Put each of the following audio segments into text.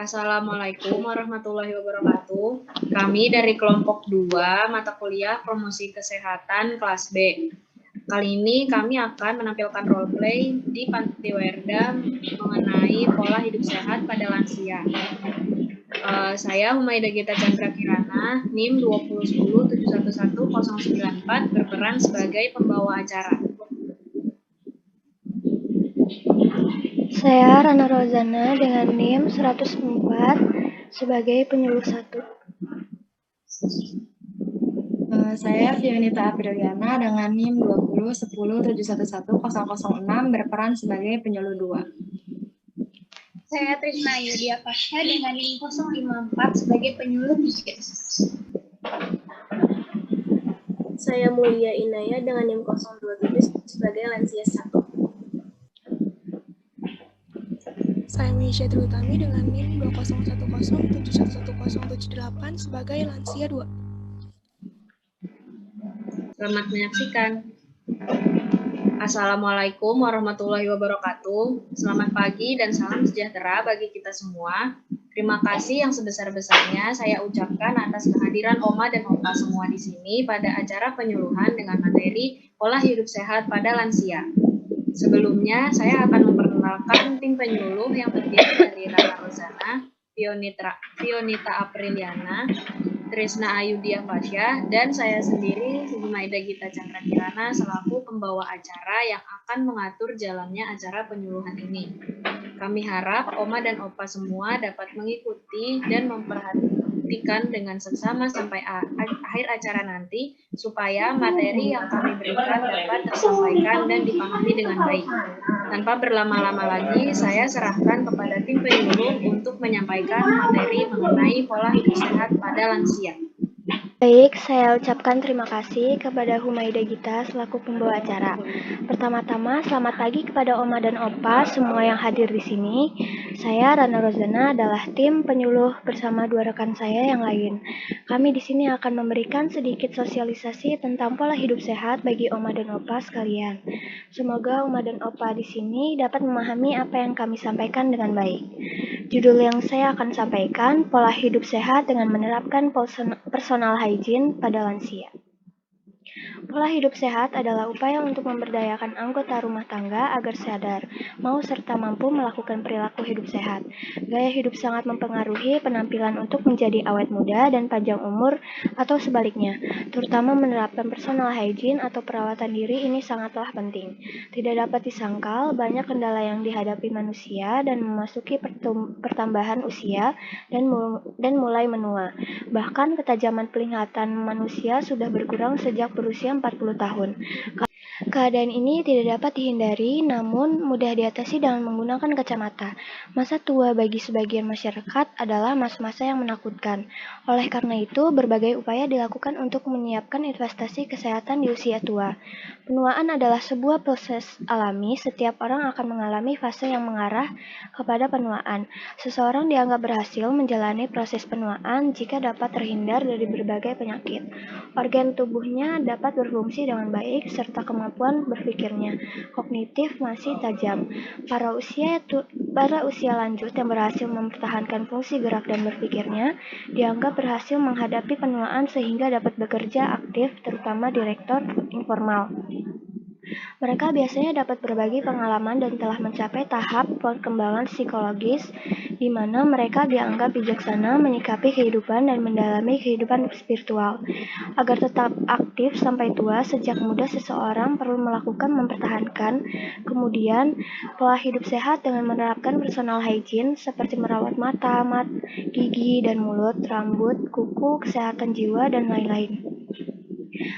Assalamualaikum warahmatullahi wabarakatuh. Kami dari kelompok 2 mata kuliah promosi kesehatan kelas B. Kali ini kami akan menampilkan role play di Panti Werda mengenai pola hidup sehat pada lansia. Saya Humaida Gita Chandra Kirana, NIM 201071194 berperan sebagai pembawa acara. Saya Rana Rozana dengan NIM 104 sebagai penyuluh 1. Saya Fionita Apriliana dengan NIM 20107111006 berperan sebagai penyuluh 2. Saya Trisna Yudia Pasha dengan NIM 054 sebagai penyuluh 3. Saya Mulia Inaya dengan NIM 027 sebagai lansia 1. Saya Misha Trutami dengan NIM 20107111078 sebagai lansia 2. Selamat menyaksikan. Assalamualaikum warahmatullahi wabarakatuh. Selamat pagi dan salam sejahtera bagi kita semua. Terima kasih yang sebesar-besarnya saya ucapkan atas kehadiran Oma dan Opa semua di sini pada acara penyuluhan dengan materi pola hidup sehat pada lansia. Sebelumnya, saya akan memperkenalkan tim penyuluh yang terdiri dari Rana Rozana, Fionita Apriliana, Trisna Ayudia Fasya, dan saya sendiri, Humaida Gita Chandra Kirana, selaku pembawa acara yang akan mengatur jalannya acara penyuluhan ini. Kami harap Oma dan Opa semua dapat mengikuti dan memperhatikan dengan seksama sampai akhir acara nanti, supaya materi yang kami berikan dapat tersampaikan dan dipahami dengan baik. Tanpa berlama-lama lagi, saya serahkan kepada tim penyuluh untuk menyampaikan materi mengenai pola hidup sehat pada lansia. Baik, saya ucapkan terima kasih kepada Humaida Gita selaku pembawa acara. Pertama-tama, selamat pagi kepada Oma dan Opa semua yang hadir di sini. Saya Rana Rozana adalah tim penyuluh bersama 2 rekan saya yang lain. Kami di sini akan memberikan sedikit sosialisasi tentang pola hidup sehat bagi Oma dan Opa sekalian. Semoga Oma dan Opa di sini dapat memahami apa yang kami sampaikan dengan baik. Judul yang saya akan sampaikan, pola hidup sehat dengan menerapkan personal hygiene pada lansia. Pola hidup sehat adalah upaya untuk memberdayakan anggota rumah tangga agar sadar, mau serta mampu melakukan perilaku hidup sehat. Gaya hidup sangat mempengaruhi penampilan untuk menjadi awet muda dan panjang umur atau sebaliknya. Terutama menerapkan personal hygiene atau perawatan diri ini sangatlah penting. Tidak dapat disangkal banyak kendala yang dihadapi manusia dan memasuki pertambahan usia dan mulai menua. Bahkan ketajaman penglihatan manusia sudah berkurang sejak berusia 40 tahun. Keadaan ini tidak dapat dihindari, namun mudah diatasi dengan menggunakan kacamata. Masa tua bagi sebagian masyarakat adalah masa-masa yang menakutkan. Oleh karena itu, berbagai upaya dilakukan untuk menyiapkan investasi kesehatan di usia tua. Penuaan adalah sebuah proses alami, setiap orang akan mengalami fase yang mengarah kepada penuaan. Seseorang dianggap berhasil menjalani proses penuaan jika dapat terhindar dari berbagai penyakit. Organ tubuhnya dapat berfungsi dengan baik, serta kemampuan berpikirnya kognitif masih tajam. Para usia lanjut yang berhasil mempertahankan fungsi gerak dan berpikirnya dianggap berhasil menghadapi penuaan sehingga dapat bekerja aktif, terutama di sektor informal. Mereka biasanya dapat berbagi pengalaman dan telah mencapai tahap perkembangan psikologis di mana mereka dianggap bijaksana menyikapi kehidupan dan mendalami kehidupan spiritual. Agar tetap aktif sampai tua, sejak muda seseorang perlu mempertahankan kemudian pola hidup sehat dengan menerapkan personal hygiene seperti merawat mata, gigi dan mulut, rambut, kuku, kesehatan jiwa, dan lain-lain.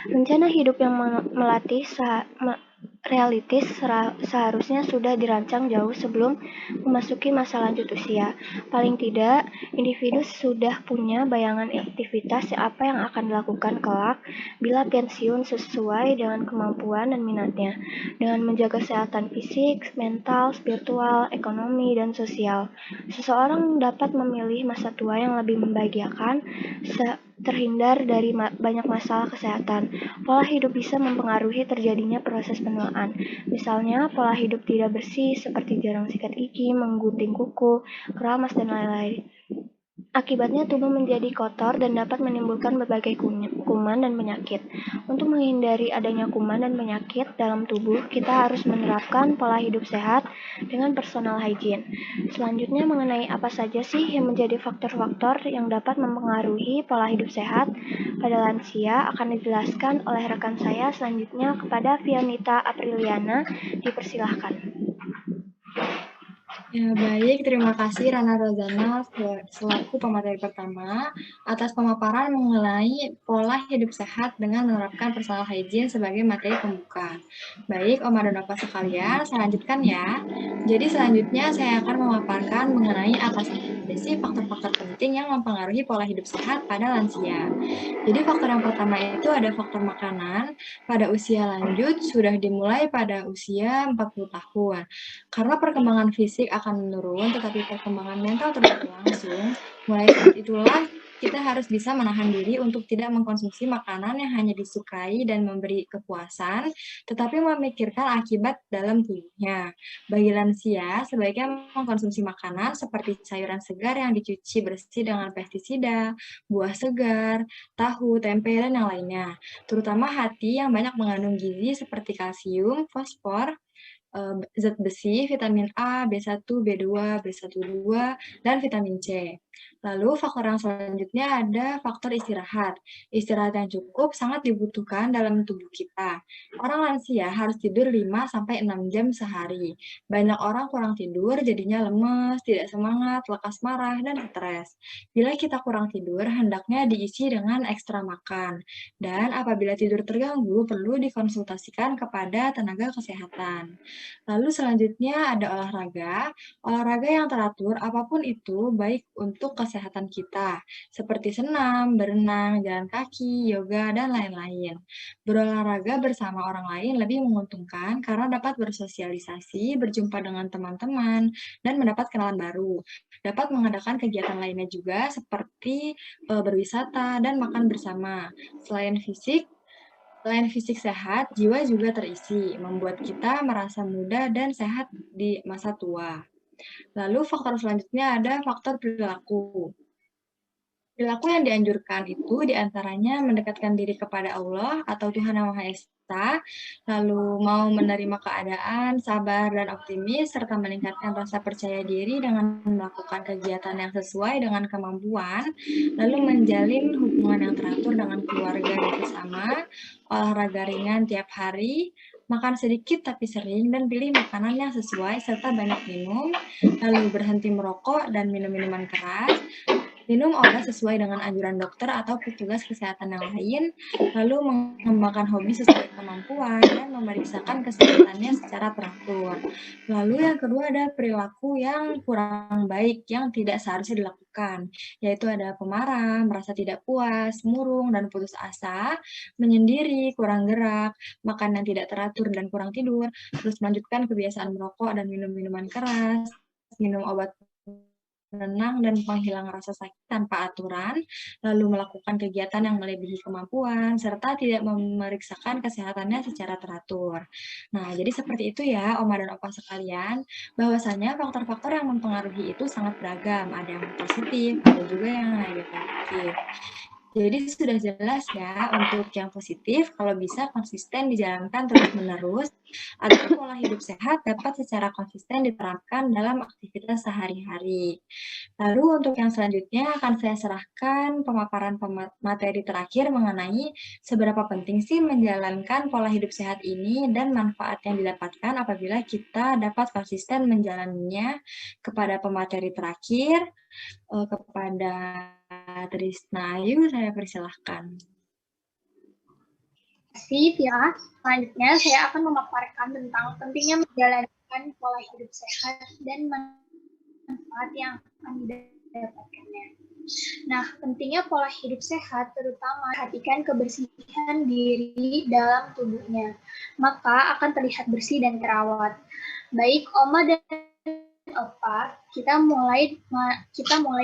Rencana hidup yang melatih realistis seharusnya sudah dirancang jauh sebelum memasuki masa lanjut usia. Paling tidak, individu sudah punya bayangan aktivitas apa yang akan dilakukan kelak bila pensiun sesuai dengan kemampuan dan minatnya, dengan menjaga kesehatan fisik, mental, spiritual, ekonomi, dan sosial. Seseorang dapat memilih masa tua yang lebih membahagiakan, terhindar dari banyak masalah kesehatan. Pola hidup bisa mempengaruhi terjadinya proses penuaan. Misalnya, pola hidup tidak bersih seperti jarang sikat gigi, menggunting kuku, keramas, dan lain-lain. Akibatnya tubuh menjadi kotor dan dapat menimbulkan berbagai kuman dan penyakit. Untuk menghindari adanya kuman dan penyakit dalam tubuh, kita harus menerapkan pola hidup sehat dengan personal hygiene. Selanjutnya mengenai apa saja sih yang menjadi faktor-faktor yang dapat mempengaruhi pola hidup sehat pada lansia akan dijelaskan oleh rekan saya selanjutnya kepada Fianita Apriliana. Dipersilahkan. Ya, baik, terima kasih Rana Rozana selaku pemateri pertama atas pemaparan mengenai pola hidup sehat dengan menerapkan personal hygiene sebagai materi pembuka. Baik, Oma dan Opa sekalian, saya lanjutkan ya. Jadi selanjutnya saya akan memaparkan mengenai apa saja sih faktor-faktor penting yang mempengaruhi pola hidup sehat pada lansia. Jadi faktor yang pertama itu ada faktor makanan. Pada usia lanjut sudah dimulai pada usia 40 tahun. Karena perkembangan fisik akan menurun, tetapi perkembangan mental terus berlangsung. Mulai saat itulah kita harus bisa menahan diri untuk tidak mengkonsumsi makanan yang hanya disukai dan memberi kepuasan, tetapi memikirkan akibat dalam tubuhnya. Bagi lansia, sebaiknya mengkonsumsi makanan seperti sayuran segar yang dicuci bersih dengan pestisida, buah segar, tahu, tempe, dan yang lainnya. Terutama hati yang banyak mengandung gizi seperti kalsium, fosfor, zat besi, vitamin A, B1, B2, B12, dan vitamin C. Lalu faktor yang selanjutnya ada faktor istirahat. Istirahat yang cukup sangat dibutuhkan dalam tubuh kita. Orang lansia harus tidur 5-6 jam sehari. Banyak orang kurang tidur jadinya lemes, tidak semangat, lekas marah, dan stres. Bila kita kurang tidur, hendaknya diisi dengan ekstra makan. Dan apabila tidur terganggu, perlu dikonsultasikan kepada tenaga kesehatan. Lalu selanjutnya ada olahraga. Olahraga yang teratur apapun itu baik untuk kesehatan kita, seperti senam, berenang, jalan kaki, yoga, dan lain-lain. Berolahraga bersama orang lain lebih menguntungkan karena dapat bersosialisasi, berjumpa dengan teman-teman, dan mendapat kenalan baru. Dapat mengadakan kegiatan lainnya juga seperti berwisata dan makan bersama. Selain fisik sehat, jiwa juga terisi, membuat kita merasa muda dan sehat di masa tua. Lalu faktor selanjutnya ada faktor perilaku. Perilaku yang dianjurkan itu diantaranya mendekatkan diri kepada Allah atau Tuhan Yang Maha Esa, lalu mau menerima keadaan, sabar dan optimis, serta meningkatkan rasa percaya diri dengan melakukan kegiatan yang sesuai dengan kemampuan, lalu menjalin hubungan yang teratur dengan keluarga dan sesama, olahraga ringan tiap hari, makan sedikit tapi sering, dan pilih makanan yang sesuai, serta banyak minum, lalu berhenti merokok dan minum minuman keras, minum obat sesuai dengan anjuran dokter atau petugas kesehatan yang lain, lalu mengembangkan hobi sesuai kemampuan, dan memeriksakan kesehatannya secara teratur. Lalu yang kedua ada perilaku yang kurang baik yang tidak seharusnya dilakukan, yaitu ada pemarah, merasa tidak puas, murung, dan putus asa, menyendiri, kurang gerak, makan yang tidak teratur dan kurang tidur, terus melanjutkan kebiasaan merokok dan minum minuman keras, minum obat renang dan penghilang rasa sakit tanpa aturan, lalu melakukan kegiatan yang melebihi kemampuan, serta tidak memeriksakan kesehatannya secara teratur. Nah, jadi seperti itu ya, Oma dan Opa sekalian, bahwasanya faktor-faktor yang mempengaruhi itu sangat beragam, ada yang positif, ada juga yang negatif. Jadi sudah jelas ya, untuk yang positif, kalau bisa konsisten dijalankan terus-menerus, agar pola hidup sehat dapat secara konsisten diterapkan dalam aktivitas sehari-hari. Lalu untuk yang selanjutnya akan saya serahkan pemaparan materi terakhir mengenai seberapa penting sih menjalankan pola hidup sehat ini dan manfaat yang didapatkan apabila kita dapat konsisten menjalaninya. Kepada pemateri terakhir, kepada Trisna Ayu, saya persilahkan. Terima kasih, Via. Selanjutnya, saya akan memaparkan tentang pentingnya menjalankan pola hidup sehat dan manfaat yang akan didapatkannya. Nah, pentingnya pola hidup sehat terutama perhatikan kebersihan diri dalam tubuhnya, maka akan terlihat bersih dan terawat. Baik Oma dan Opa, kita mulai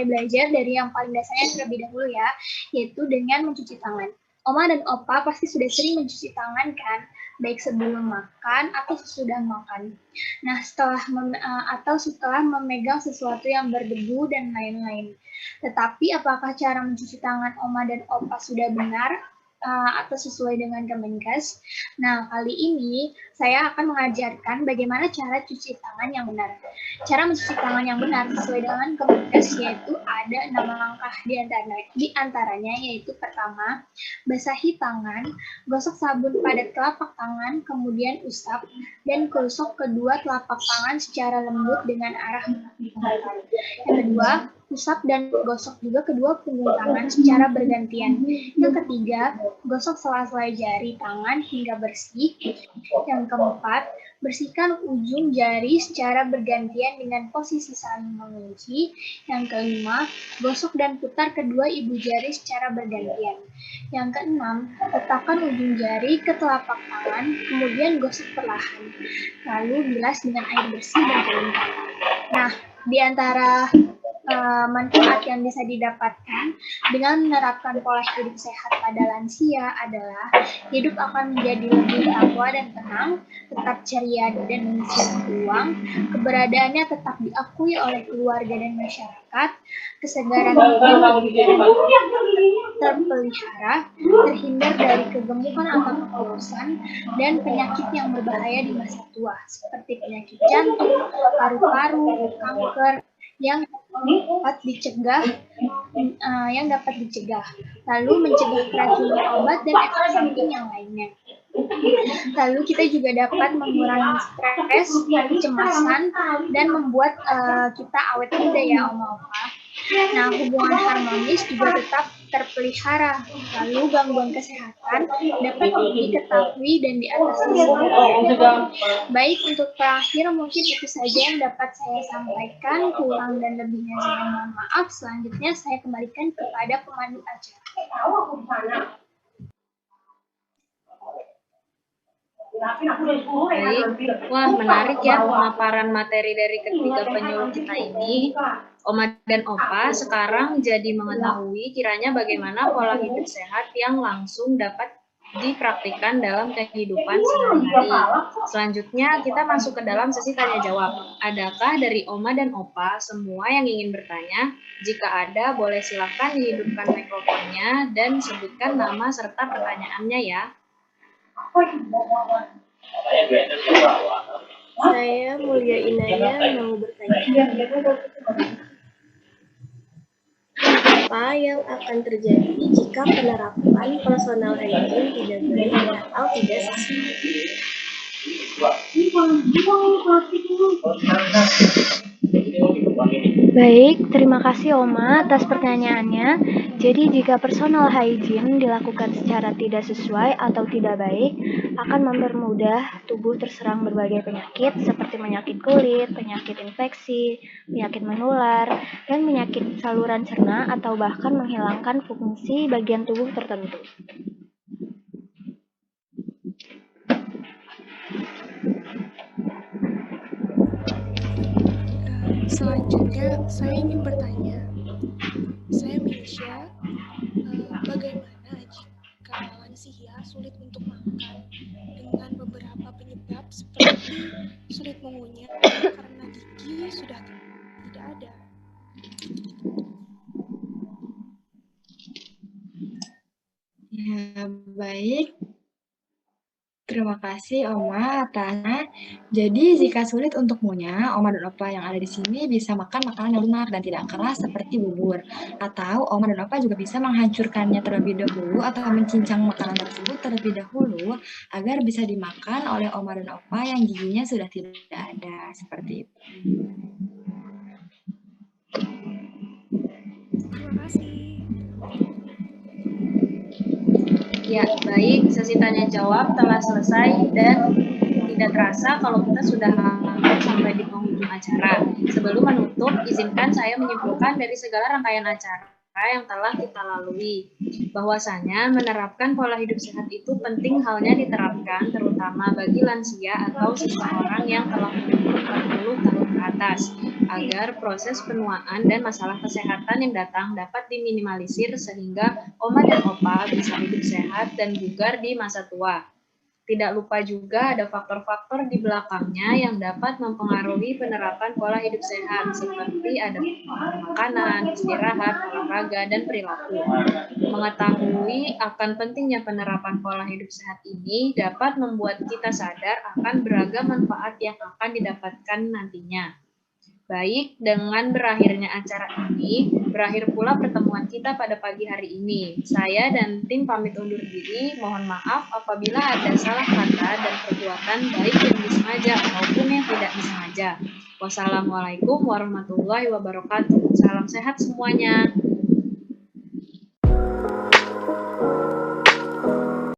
belajar dari yang paling dasarnya terlebih dahulu ya, yaitu dengan mencuci tangan. Oma dan Opa pasti sudah sering mencuci tangan kan, baik sebelum makan atau sesudah makan. Nah, setelah memegang sesuatu yang berdebu dan lain-lain. Tetapi apakah cara mencuci tangan Oma dan Opa sudah benar atau sesuai dengan Kemenkes? Nah, kali ini saya akan mengajarkan bagaimana cara cuci tangan yang benar. Cara mencuci tangan yang benar sesuai dengan Kemenkes yaitu ada 6 langkah di antaranya yaitu pertama, basahi tangan, gosok sabun pada telapak tangan, kemudian usap dan gosok kedua telapak tangan secara lembut dengan arah menggunakan. Yang kedua, usap dan gosok juga kedua punggung tangan secara bergantian. Yang ketiga, gosok sela-sela jari tangan hingga bersih. Yang keempat, bersihkan ujung jari secara bergantian dengan posisi saling mengunci. Yang kelima, gosok dan putar kedua ibu jari secara bergantian. Yang keenam, letakkan ujung jari ke telapak tangan, kemudian gosok perlahan. Lalu bilas dengan air bersih dan kering tangan. Nah, di antara manfaat yang bisa didapatkan dengan menerapkan pola hidup sehat pada lansia adalah hidup akan menjadi lebih takwa dan tenang, tetap ceria dan mengisi uang, keberadaannya tetap diakui oleh keluarga dan masyarakat, kesegaran terpelihara, terhindar dari kegemukan atau kekurusan, dan penyakit yang berbahaya di masa tua, seperti penyakit jantung, paru-paru, kanker, yang dapat dicegah, lalu mencegah keracunan obat dan efek samping yang lainnya. Lalu kita juga dapat mengurangi stres, kecemasan, dan membuat kita awet muda ya Oma-Opa. Nah, hubungan harmonis juga tetap terpelihara. Lalu gangguan kesehatan dapat diketahui dan diatasi segera. Baik, untuk terakhir mungkin itu saja yang dapat saya sampaikan. Kurang dan lebihnya saya mohon maaf. Selanjutnya saya kembalikan kepada pemandu acara. Baik, wah menarik ya pemaparan materi dari ketiga penyuluh kita ini. Oma dan Opa sekarang jadi mengetahui kiranya bagaimana pola hidup sehat yang langsung dapat dipraktikkan dalam kehidupan sehari-hari. Selanjutnya kita masuk ke dalam sesi tanya jawab. Adakah dari Oma dan Opa semua yang ingin bertanya? Jika ada, boleh silakan dihidupkan mikrofonnya dan sebutkan nama serta pertanyaannya ya. Saya Mulia Inaya mau bertanya. Apa yang akan terjadi jika penerapan personal hygiene tidak baik atau tidak sesuai? Baik, terima kasih Oma atas pertanyaannya. Jadi jika personal hygiene dilakukan secara tidak sesuai atau tidak baik, akan mempermudah tubuh terserang berbagai penyakit seperti penyakit kulit, penyakit infeksi, penyakit menular, dan penyakit saluran cerna atau bahkan menghilangkan fungsi bagian tubuh tertentu. Selanjutnya, saya ingin bertanya. Saya Misha, bagaimana jika lansia sulit untuk makan dengan beberapa penyebab seperti sulit mengunyah karena gigi sudah tidak ada? Ya, baik. Terima kasih Oma atasnya. Jadi jika sulit untuk mengunyah, Oma dan Opa yang ada di sini bisa makan makanan yang lunak dan tidak keras seperti bubur. Atau Oma dan Opa juga bisa menghancurkannya terlebih dahulu atau mencincang makanan tersebut terlebih dahulu agar bisa dimakan oleh Oma dan Opa yang giginya sudah tidak ada. Seperti itu. Terima kasih. Ya, baik. Sesi tanya jawab telah selesai dan tidak terasa kalau kita sudah hampir sampai di penghujung acara. Sebelum menutup, izinkan saya menyimpulkan dari segala rangkaian acara yang telah kita lalui. Bahwasanya menerapkan pola hidup sehat itu penting halnya diterapkan terutama bagi lansia atau seseorang yang telah berumur 40 tahun ke atas. agar proses penuaan dan masalah kesehatan yang datang dapat diminimalisir sehingga Oma dan Opa bisa hidup sehat dan bugar di masa tua. Tidak lupa juga ada faktor-faktor di belakangnya yang dapat mempengaruhi penerapan pola hidup sehat, seperti ada makanan, istirahat, olahraga, dan perilaku. Mengetahui akan pentingnya penerapan pola hidup sehat ini dapat membuat kita sadar akan beragam manfaat yang akan didapatkan nantinya. Baik, dengan berakhirnya acara ini, berakhir pula pertemuan kita pada pagi hari ini. Saya dan tim pamit undur diri, mohon maaf apabila ada salah kata dan perbuatan baik yang disengaja maupun yang tidak disengaja. Wassalamualaikum warahmatullahi wabarakatuh. Salam sehat semuanya.